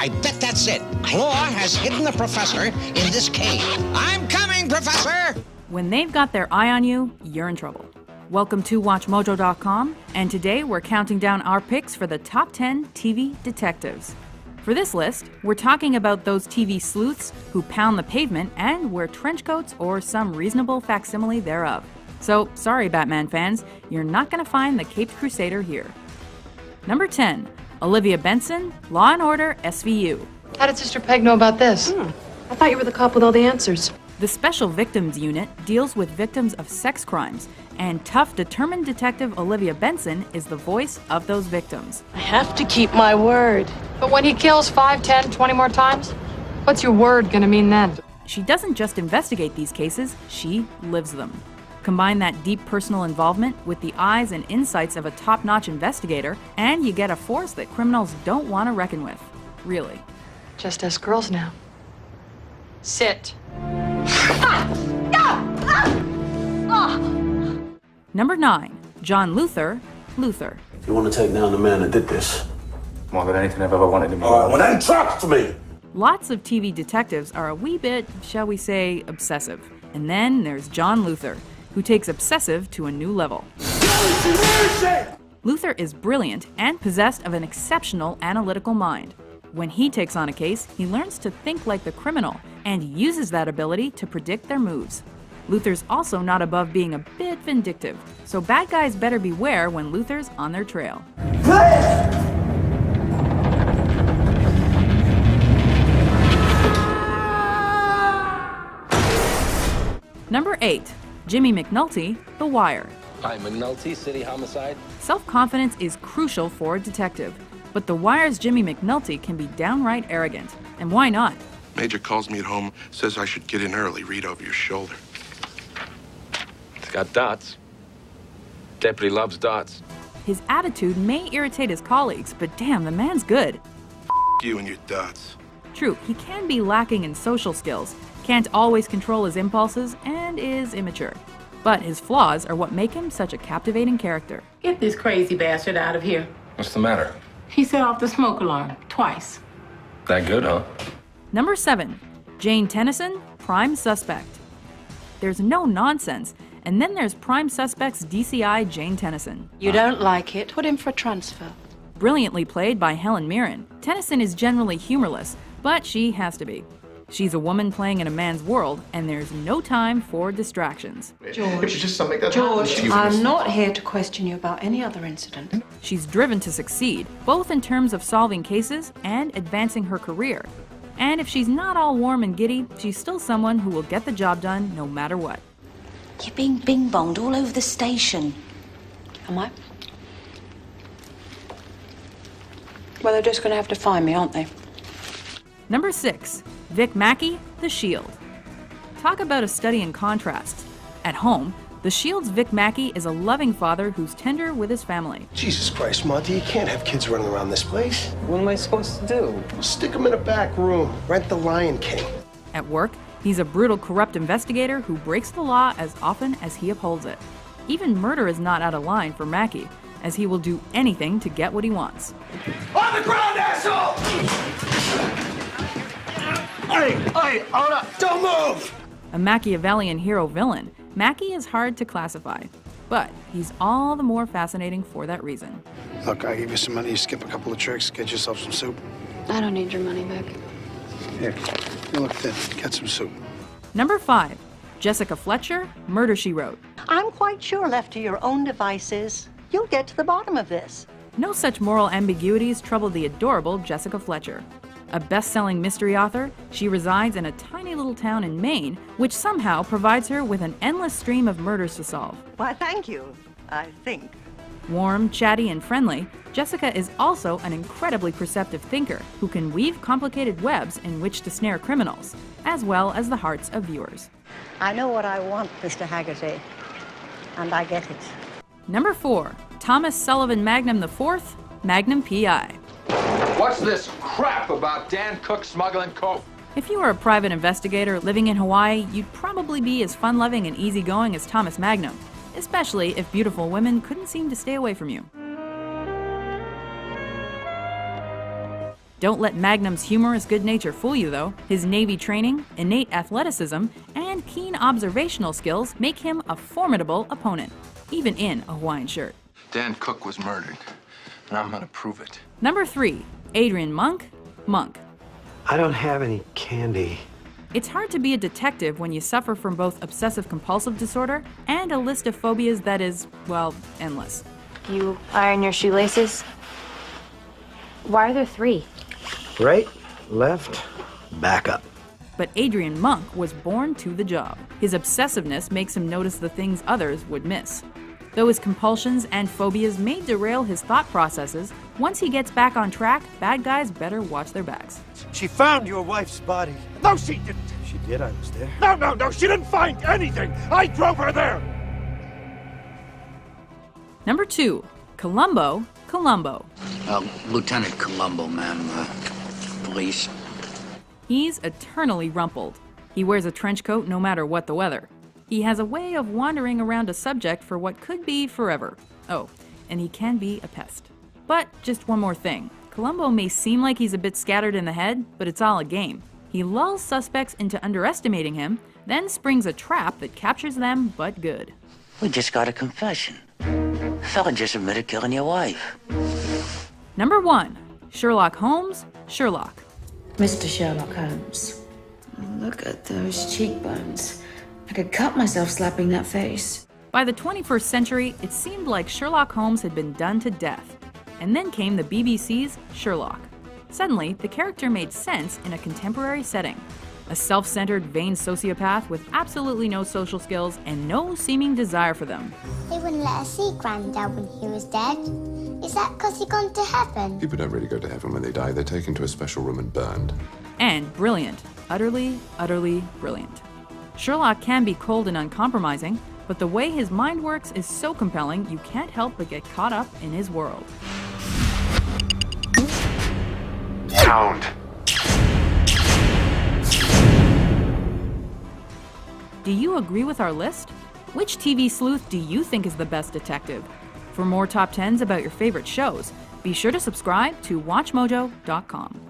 I bet that's it. Claw has hidden the professor in this cave. I'm coming, Professor! When they've got their eye on you, you're in trouble. Welcome to WatchMojo.com, and today we're counting down our picks for the top 10 TV detectives. For this list, we're talking about those TV sleuths who pound the pavement and wear trench coats or some reasonable facsimile thereof. So, sorry Batman fans, you're not going to find the Caped Crusader here. Number 10, Olivia Benson, Law & Order SVU. How did Sister Peg know about this? I thought you were the cop with all the answers. The Special Victims Unit deals with victims of sex crimes, and tough, determined detective Olivia Benson is the voice of those victims. I have to keep my word. But when he kills 5, 10, 20 more times, what's your word gonna mean then? She doesn't just investigate these cases, she lives them. Combine that deep personal involvement with the eyes and insights of a top-notch investigator, and you get a force that criminals don't want to reckon with. Really. Just us girls now. Sit. Number 9, John Luther, Luther. You want to take down the man that did this? More than anything I've ever wanted to be. All right, well then talk to me! Lots of TV detectives are a wee bit, shall we say, obsessive. And then there's John Luther, who takes obsessive to a new level. Luther is brilliant and possessed of an exceptional analytical mind. When he takes on a case, he learns to think like the criminal and uses that ability to predict their moves. Luther's also not above being a bit vindictive, so bad guys better beware when Luther's on their trail. Number 8, Jimmy McNulty, The Wire. Hi, McNulty, City Homicide. Self-confidence is crucial for a detective, but The Wire's Jimmy McNulty can be downright arrogant. And why not? Major calls me at home, says I should get in early, read over your shoulder. It's got dots. Deputy loves dots. His attitude may irritate his colleagues, but damn, the man's good. You and your dots. True, he can be lacking in social skills, can't always control his impulses, and is immature. But his flaws are what make him such a captivating character. Get this crazy bastard out of here. What's the matter? He set off the smoke alarm twice. That good, huh? Number 7, Jane Tennyson, Prime Suspect. There's no nonsense, and then there's Prime Suspect's DCI Jane Tennyson. You don't like it? Put him for a transfer. Brilliantly played by Helen Mirren, Tennyson is generally humorless, but she has to be. She's a woman playing in a man's world, and there's no time for distractions. Just something that George, I'm not here to question you about any other incident. She's driven to succeed, both in terms of solving cases and advancing her career. And if she's not all warm and giddy, she's still someone who will get the job done no matter what. You're being bing-bonged all over the station. Am I? Well, they're just going to have to find me, aren't they? Number 6, Vic Mackey, The Shield. Talk about a study in contrasts. At home, The Shield's Vic Mackey is a loving father who's tender with his family. Jesus Christ, Monty, you can't have kids running around this place. What am I supposed to do? Stick them in a back room. Rent the Lion King. At work, he's a brutal, corrupt investigator who breaks the law as often as he upholds it. Even murder is not out of line for Mackey, as he will do anything to get what he wants. On the ground, asshole! Hey, hold up, don't move! A Machiavellian hero-villain, Mackey is hard to classify, but he's all the more fascinating for that reason. Look, I give you some money, you skip a couple of tricks, get yourself some soup. I don't need your money, Vic. Here, you look thin, get some soup. Number 5, Jessica Fletcher, Murder, She Wrote. I'm quite sure left to your own devices, you'll get to the bottom of this. No such moral ambiguities trouble the adorable Jessica Fletcher. A best-selling mystery author, she resides in a tiny little town in Maine, which somehow provides her with an endless stream of murders to solve. Why, thank you, I think. Warm, chatty, and friendly, Jessica is also an incredibly perceptive thinker who can weave complicated webs in which to snare criminals, as well as the hearts of viewers. I know what I want, Mr. Haggerty, and I get it. Number 4, Thomas Sullivan Magnum IV, Magnum P.I. What's this crap about Dan Cook smuggling coke? If you were a private investigator living in Hawaii, you'd probably be as fun-loving and easygoing as Thomas Magnum, especially if beautiful women couldn't seem to stay away from you. Don't let Magnum's humorous good nature fool you, though. His Navy training, innate athleticism, and keen observational skills make him a formidable opponent, even in a Hawaiian shirt. Dan Cook was murdered, and I'm gonna prove it. Number 3, Adrian Monk, Monk. I don't have any candy. It's hard to be a detective when you suffer from both obsessive-compulsive disorder and a list of phobias that is, well, endless. You iron your shoelaces? Why are there 3? Right, left, back up. But Adrian Monk was born to the job. His obsessiveness makes him notice the things others would miss. Though his compulsions and phobias may derail his thought processes, once he gets back on track, bad guys better watch their backs. She found your wife's body. No, she didn't. She did, I was there. No, she didn't find anything. I drove her there. Number 2, Columbo, Columbo. Lieutenant Columbo, ma'am. Police. He's eternally rumpled. He wears a trench coat no matter what the weather. He has a way of wandering around a subject for what could be forever. Oh, and he can be a pest. But just one more thing. Columbo may seem like he's a bit scattered in the head, but it's all a game. He lulls suspects into underestimating him, then springs a trap that captures them but good. We just got a confession. Fella just admitted killing your wife. Number 1, Sherlock Holmes, Sherlock. Mr. Sherlock Holmes. Look at those cheekbones. I could cut myself slapping that face. By the 21st century, it seemed like Sherlock Holmes had been done to death. And then came the BBC's Sherlock. Suddenly, the character made sense in a contemporary setting. A self-centered, vain sociopath with absolutely no social skills and no seeming desire for them. They wouldn't let us see Grandad when he was dead. Is that because he gone to heaven? People don't really go to heaven when they die. They're taken to a special room and burned. And brilliant. Utterly, utterly brilliant. Sherlock can be cold and uncompromising, but the way his mind works is so compelling you can't help but get caught up in his world. Sound. Do you agree with our list? Which TV sleuth do you think is the best detective? For more top 10s about your favorite shows, be sure to subscribe to WatchMojo.com.